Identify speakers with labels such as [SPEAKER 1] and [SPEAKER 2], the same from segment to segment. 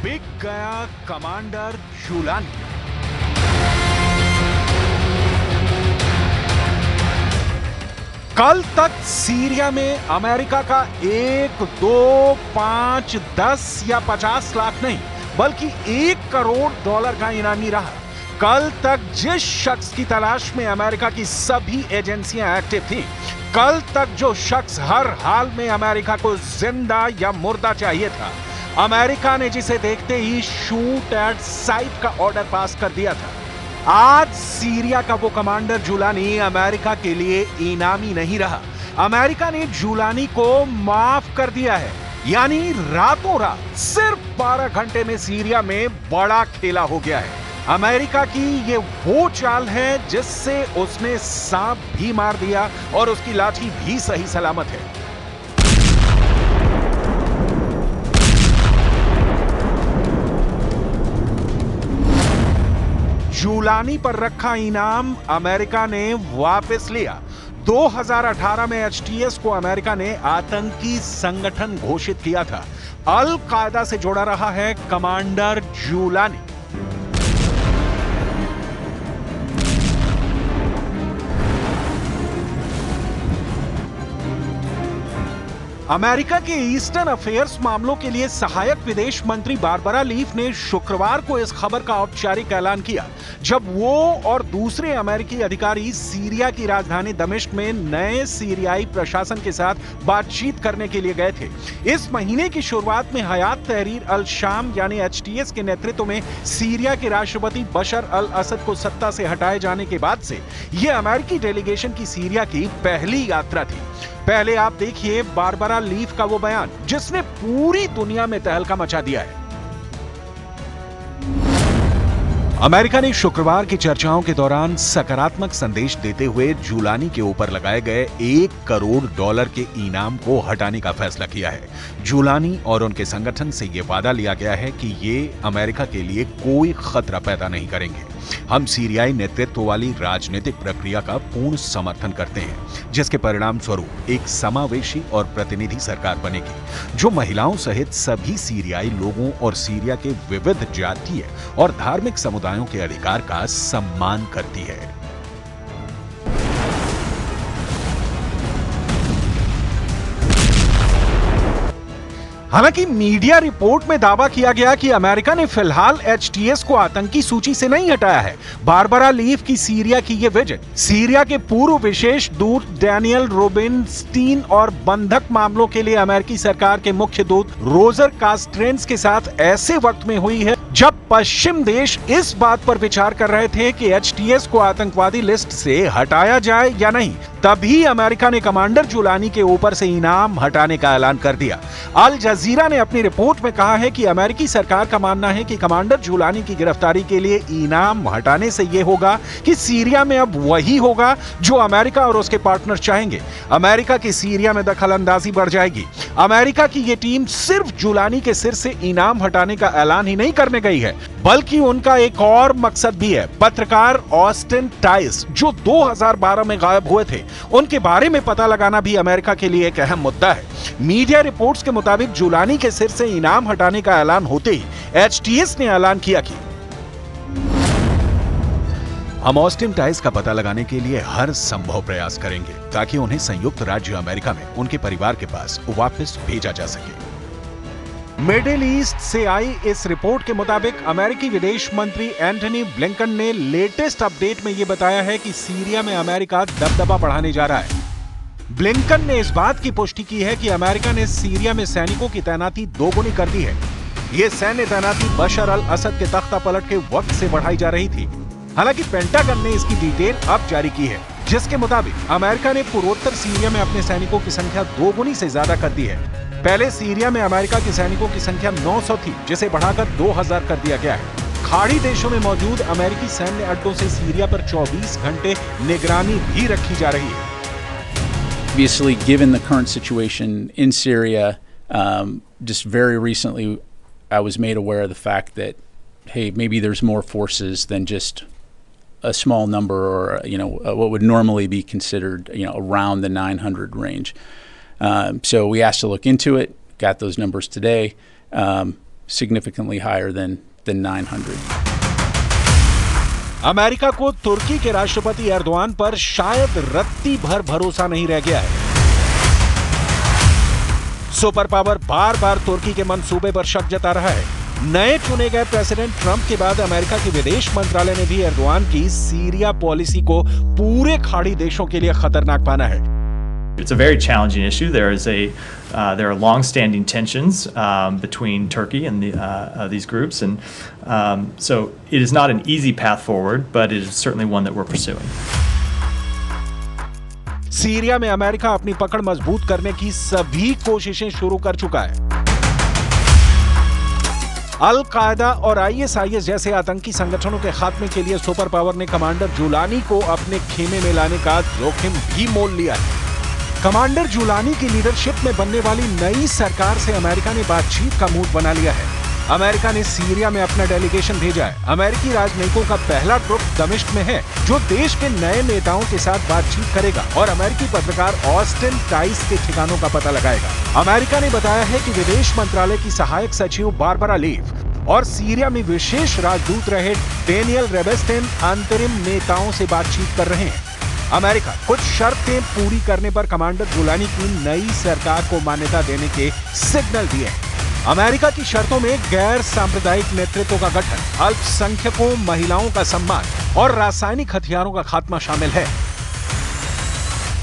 [SPEAKER 1] बिक गया commander Jolani. कल तक सीरिया में अमेरिका का 1, 2, 5, 10 या 50 लाख नहीं बल्कि $1 करोड़ का इनामी रहा। कल तक जिस शख्स की तलाश में अमेरिका की सभी एजेंसियां एक्टिव थीं, कल तक जो शख्स हर हाल में अमेरिका को जिंदा या मुर्दा चाहिए था, अमेरिका ने जिसे देखते ही शूट एट साइट का ऑर्डर पास कर दिया था, आज सीरिया का वो कमांडर जुलानी अमेरिका के लिए इनामी नहीं रहा। अमेरिका ने जुलानी को माफ कर दिया है, यानी रातों रात सिर्फ 12 घंटे में सीरिया में बड़ा खेला हो गया है। अमेरिका की ये वो चाल है जिससे उसने सांप भी मार दिया और उसकी लाठी भी सही सलामत है। जुलानी पर रखा इनाम अमेरिका ने वापस लिया। 2018 में एचटीएस को अमेरिका ने आतंकी संगठन घोषित किया था। अल कायदा से जुड़ा रहा है कमांडर जुलानी। अमेरिका के ईस्टर्न अफेयर्स मामलों के लिए सहायक विदेश मंत्री बारबरा लीफ ने शुक्रवार को इस खबर का औपचारिक ऐलान किया, जब वो और दूसरे अमेरिकी अधिकारी सीरिया की राजधानी दमिश्क में नए सीरियाई प्रशासन के साथ बातचीत करने के लिए गए थे। इस महीने की शुरुआत में हयात तहरीर अल शाम यानी एचटीएस के नेतृत्व में सीरिया के राष्ट्रपति बशर अल असद को सत्ता से हटाए जाने के बाद से यह अमेरिकी डेलीगेशन की सीरिया की पहली यात्रा थी। पहले आप देखिए बारबरा लीफ का वो बयान जिसने पूरी दुनिया में तहलका मचा दिया है। अमेरिका ने शुक्रवार की चर्चाओं के दौरान सकारात्मक संदेश देते हुए जुलानी के ऊपर लगाए गए $1 करोड़ के इनाम को हटाने का फैसला किया है। जुलानी और उनके संगठन से यह वादा लिया गया है कि ये अमेरिका के लिए कोई खतरा पैदा नहीं करेंगे। हम सीरियाई नेतृत्व वाली राजनीतिक प्रक्रिया का पूर्ण समर्थन करते हैं, जिसके परिणाम स्वरूप एक समावेशी और प्रतिनिधि सरकार बनेगी, जो महिलाओं सहित सभी सीरियाई लोगों और सीरिया के विविध जातीय और धार्मिक समुदायों के अधिकार का सम्मान करती है। हालांकि मीडिया रिपोर्ट में दावा किया गया कि अमेरिका ने फिलहाल एचटीएस को आतंकी सूची से नहीं हटाया है। बारबरा लीफ की सीरिया की यह विजिट सीरिया के पूर्व विशेष दूत डैनियल रोबिनस्टीन और बंधक मामलों के लिए अमेरिकी सरकार के मुख्य दूत रोजर कास्ट्रेंस के साथ ऐसे वक्त में हुई है जब पश्चिम देश इस बात पर विचार कर रहे थे कि एचटीएस को आतंकवादी लिस्ट से हटाया जाए या नहीं। तभी अमेरिका ने कमांडर जुलानी के ऊपर से इनाम हटाने का ऐलान कर दिया। अल जजीरा ने अपनी रिपोर्ट में कहा है कि अमेरिकी सरकार का मानना है कि कमांडर जुलानी की गिरफ्तारी के लिए इनाम हटाने से यह होगा कि सीरिया में अब वही होगा जो अमेरिका और उसके पार्टनर चाहेंगे। अमेरिका की सीरिया में दखलंदाजी बढ़ जाएगी। अमेरिका की यह टीम सिर्फ जुलानी के सिर से इनाम हटाने का ऐलान ही नहीं करने गई है, बल्कि उनका एक और मकसद भी है। पत्रकार ऑस्टिन टाइस जो 2012 में गायब हुए थे, उनके बारे में पता लगाना भी अमेरिका के लिए एक अहम मुद्दा है। मीडिया रिपोर्ट्स के मुताबिक जुलानी के सिर से इनाम हटाने का ऐलान होते ही एचटीएस ने ऐलान किया कि हम ऑस्टिन टाइस का पता लगाने के लिए हर संभव प्रयास करेंगे ताकि उन्हें संयुक्त राज्य अमेरिका में उनके परिवार के पास वापस भेजा जा सके। मिडिल ईस्ट से आई इस रिपोर्ट के मुताबिक अमेरिकी विदेश मंत्री एंटनी ब्लिंकन ने लेटेस्ट अपडेट में यह बताया है कि सीरिया में अमेरिका दबदबा बढ़ाने जा रहा है। ब्लिंकन ने इस बात की पुष्टि की है कि अमेरिका ने सीरिया में सैनिकों की तैनाती दोगुनी कर दी है। यह सैन्य तैनाती बशर अल असद के तख्ता पलट के वक्त से बढ़ाई जा रही थी। हालांकि पेंटागन ने इसकी डिटेल अब जारी की है, जिसके मुताबिक अमेरिका ने पूर्वोत्तर सीरिया में अपने सैनिकों की संख्या दोगुनी से ज्यादा कर दी है। पहले सीरिया में अमेरिका की सैनिकों की संख्या 900 थी, जिसे बढ़ाकर 2000 कर दिया गया है। खाड़ी देशों में मौजूद अमेरिकी सैन्य अड्डों से सीरिया पर 24 घंटे निगरानी भी रखी जा रही है।
[SPEAKER 2] Obviously, given the current situation in Syria, just very recently, I was made aware of the fact that, hey, maybe there's more forces than just a small number, or what would normally be considered, around the 900 range. So we asked to look into it. Got those numbers today. significantly higher than 900.
[SPEAKER 1] America को तुर्की के राष्ट्रपति Erdogan पर शायद रत्ती भर भरोसा नहीं रह गया है। सुपर पावर बार बार तुर्की के मंसूबे पर शक जता रहा है। नए चुने गए प्रेसिडेंट ट्रंप के बाद अमेरिका के विदेश मंत्रालय ने भी एर्दोआन की सीरिया पॉलिसी को पूरे खाड़ी देशों के लिए खतरनाक माना है।
[SPEAKER 3] It's a very challenging issue. There are long-standing tensions between Turkey and these groups, and so it is not an easy path forward, but it is certainly one that we're pursuing.
[SPEAKER 1] Syria में America अपनी पकड़ मजबूत करने की सभी कोशिशें शुरू कर चुका है। अल कायदा और ISIS जैसे आतंकी संगठनों के खात्मे के लिए सुपर पावर ने कमांडर जुलानी को अपने खेमे में लाने का जोखिम भी मोल लिया है। कमांडर जुलानी की लीडरशिप में बनने वाली नई सरकार से अमेरिका ने बातचीत का मूड बना लिया है। अमेरिका ने सीरिया में अपना डेलीगेशन भेजा है। अमेरिकी राजनयिकों का पहला ग्रुप दमिश्क में है, जो देश के नए नेताओं के साथ बातचीत करेगा और अमेरिकी पत्रकार ऑस्टिन टाइस के ठिकानों का पता लगाएगा। अमेरिका ने बताया है कि विदेश मंत्रालय की सहायक सचिव बारबरा लीव और सीरिया में विशेष राजदूत रहे डेनियल रेबेस्टेन अंतरिम नेताओं से बातचीत कर रहे हैं। अमेरिका कुछ शर्तें पूरी करने पर कमांडर जुलानी की नई सरकार को मान्यता देने के सिग्नल दिए हैं। अमेरिका की शर्तों में गैर सांप्रदायिक नेतृत्व का गठन, अल्पसंख्यकों, महिलाओं का सम्मान और रासायनिक हथियारों का खात्मा शामिल है।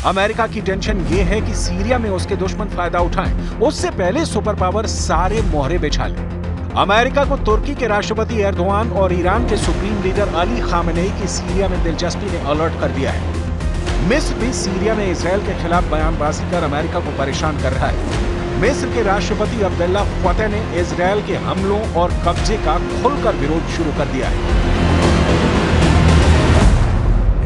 [SPEAKER 1] अमेरिका की टेंशन ये है कि सीरिया में उसके दुश्मन फायदा उठाएं, उससे पहले सुपर पावर सारे मोहरे बिछा ले। अमेरिका को तुर्की के राष्ट्रपति एर्दोआन और ईरान के सुप्रीम लीडर अली खामेनेई की सीरिया में दिलचस्पी ने अलर्ट कर दिया है। मिस्र भी सीरिया में इजरायल के खिलाफ बयानबाजी कर अमेरिका को परेशान कर रहा है। मिस्र के राष्ट्रपति अब्दुल्ला फतेह ने इजरायल के हमलों और कब्जे का खुलकर विरोध शुरू कर दिया है।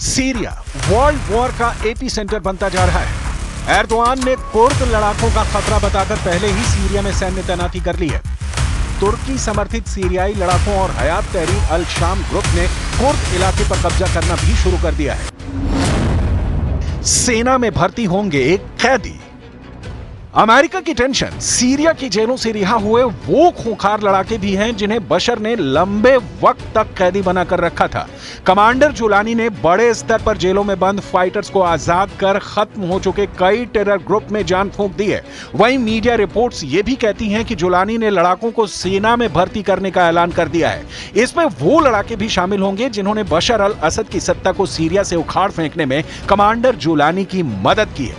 [SPEAKER 1] सीरिया वर्ल्ड वॉर का एपी सेंटर बनता जा रहा है। एर्दोआन ने कुर्द लड़ाकों का खतरा बताकर पहले ही सीरिया में सैन्य तैनाती कर ली है। तुर्की समर्थित सीरियाई लड़ाकों और हयात तहरीर अल शाम ग्रुप ने कुर्द इलाके पर कब्जा करना भी शुरू कर दिया है। सेना में भर्ती होंगे एक कैदी। अमेरिका की टेंशन सीरिया की जेलों से रिहा हुए वो खूंखार लड़ाके भी हैं जिन्हें बशर ने लंबे वक्त तक कैदी बनाकर रखा था। कमांडर जुलानी ने बड़े स्तर पर जेलों में बंद फाइटर्स को आजाद कर खत्म हो चुके कई टेरर ग्रुप में जान फूंक दी है। वहीं मीडिया रिपोर्ट्स ये भी कहती हैं कि जुलानी ने लड़ाकों को सेना में भर्ती करने का ऐलान कर दिया है। इसमें वो लड़ाके भी शामिल होंगे जिन्होंने बशर अल असद की सत्ता को सीरिया से उखाड़ फेंकने में कमांडर जुलानी की मदद की है।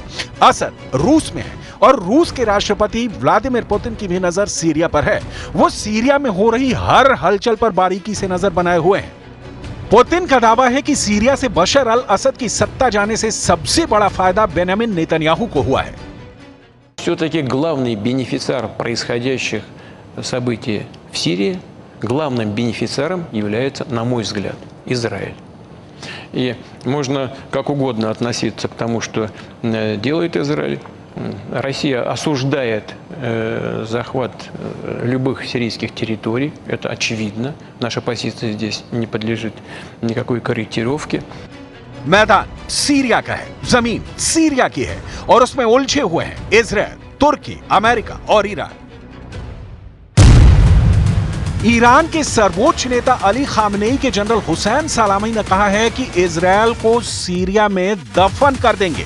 [SPEAKER 1] असद रूस में है और रूस के राष्ट्रपति व्लादिमीर पुतिन की भी नजर सीरिया पर है। वो सीरिया में हो रही हर हलचल पर बारीकी से नजर बनाए हुए हैं। पुतिन का दावा है कि सीरिया से बशर अल असद की सत्ता जाने से सबसे बड़ा फायदा बेंयामिन नेतन्याहू को हुआ है।
[SPEAKER 4] Все-таки главный бенефициар происходящих событий в Сирии, главным бенефициаром является, на мой взгляд, Израиль. И можно как угодно относиться к тому, что делает Израиль. Россия осуждает захват любых сирийских территорий, это очевидно. Наша позиция здесь не подлежит никакой корректировке.
[SPEAKER 1] मैदान सीरिया का है, जमीन सीरिया की है और उसमें उलझे हुए हैं इजराइल, तुर्की, अमेरिका और ईरान। ईरान के सर्वोच्च नेता अली खामेनेई के जनरल हुसैन सलामी ने कहा है कि इजराइल को सीरिया में दफन कर देंगे।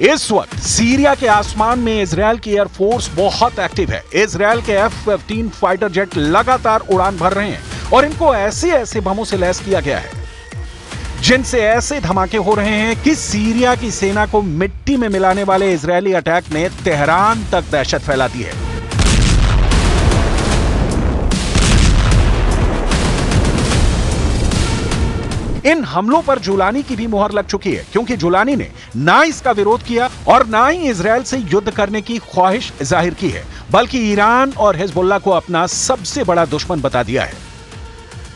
[SPEAKER 1] इस वक्त सीरिया के आसमान में इजरायल की एयरफोर्स बहुत एक्टिव है। इजरायल के F-15 फाइटर जेट लगातार उड़ान भर रहे हैं और इनको ऐसे ऐसे बमों से लैस किया गया है। जिनसे ऐसे धमाके हो रहे हैं कि सीरिया की सेना को मिट्टी में मिलाने वाले इजरायली अटैक ने तेहरान तक दहशत फैला दी है। इन हमलों पर जुलानी की भी मुहर लग चुकी है, क्योंकि जुलानी ने ना इसका विरोध किया और ना ही इजरायल से युद्ध करने की ख्वाहिश जाहिर की है, बल्कि ईरान और हिजबुल्लाह को अपना सबसे बड़ा दुश्मन बता दिया है।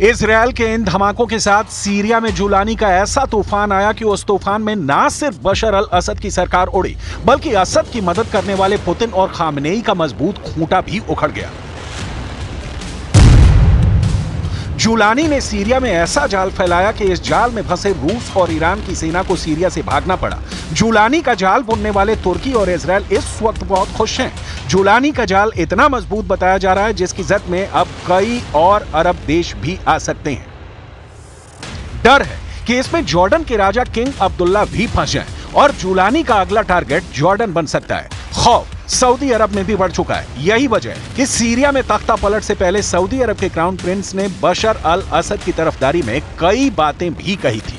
[SPEAKER 1] इजरायल के इन धमाकों के साथ सीरिया में जुलानी का ऐसा तूफान आया कि उस तूफान में ना सिर्फ बशर अल असद की सरकार उड़ी, बल्कि असद की मदद करने वाले पुतिन और खामनेई का मजबूत खूंटा भी उखड़ गया। जुलानी ने सीरिया में ऐसा जाल फैलाया कि इस जाल में फंसे रूस और ईरान की सेना को सीरिया से भागना पड़ा। जुलानी का जाल बुनने वाले तुर्की और इजरायल इस वक्त बहुत खुश हैं। जुलानी का जाल इतना मजबूत बताया जा रहा है जिसकी जद में अब कई और अरब देश भी आ सकते हैं। डर है कि इसमें जॉर्डन के राजा किंग अब्दुल्ला भी फंस जाएं और जुलानी का अगला टारगेट जॉर्डन बन सकता है। खौफ सऊदी अरब में भी बढ़ चुका है। यही वजह है कि सीरिया में तख्ता पलट से पहले सऊदी अरब के क्राउन प्रिंस ने बशर अल असद की तरफदारी में कई बातें भी कही थी।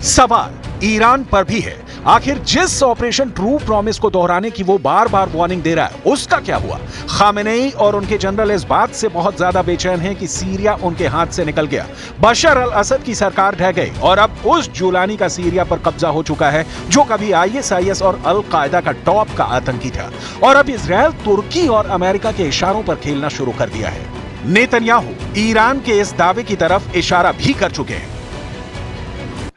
[SPEAKER 1] सवाल ईरान पर भी है, आखिर जिस ऑपरेशन ट्रू प्रॉमिस को दोहराने की वो बार बार वार्निंग दे रहा है उसका क्या हुआ? खामेनेई और उनके जनरल इस बात से बहुत ज्यादा बेचैन हैं कि सीरिया उनके हाथ से निकल गया। बशर अल असद की सरकार ढह गई और अब उस जुलानी का सीरिया पर कब्जा हो चुका है जो कभी ISIS और अल कायदा का टॉप का आतंकी था, और अब इजरायल तुर्की और अमेरिका के इशारों पर खेलना शुरू कर दिया है। नेतन्याहू ईरान के इस दावे की तरफ इशारा भी कर चुके हैं।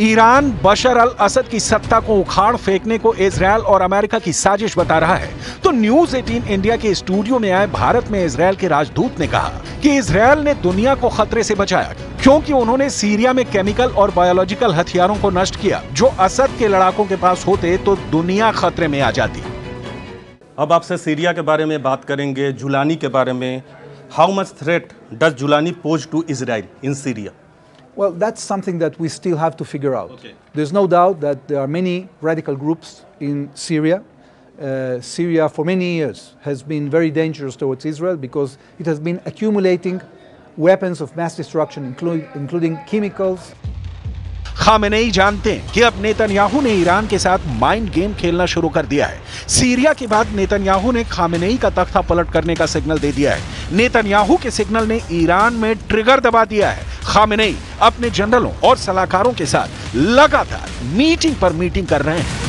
[SPEAKER 1] ईरान बशर अल असद की सत्ता को उखाड़ फेंकने को इजरायल और अमेरिका की साजिश बता रहा है, तो न्यूज 18 इंडिया के स्टूडियो में आए भारत में इजरायल के राजदूत ने कहा कि इजरायल ने दुनिया को खतरे से बचाया क्योंकि उन्होंने सीरिया में केमिकल और बायोलॉजिकल हथियारों को नष्ट किया। जो असद के लड़ाकों के पास होते तो दुनिया खतरे में आ जाती।
[SPEAKER 5] अब आपसे सीरिया के बारे में बात करेंगे, जुलानी के बारे में। How much threat does Julani pose to Israel in Syria?
[SPEAKER 6] Well, that's something that we still have to figure out. Okay. There's no doubt that there are many radical groups in Syria. Syria for many years has been very dangerous towards Israel because it has been accumulating weapons of mass destruction, including chemicals.
[SPEAKER 1] Khamenei जानते हैं कि अब Netanyahu ने Iran के साथ mind game खेलना शुरू कर दिया है। सीरिया के बाद नेतन्याहू ने खामेनेई का तख्ता पलट करने का सिग्नल दे दिया है। नेतन्याहू के सिग्नल ने ईरान में ट्रिगर दबा दिया है। खामेनेई अपने जनरलों और सलाहकारों के साथ लगातार मीटिंग पर मीटिंग कर रहे हैं।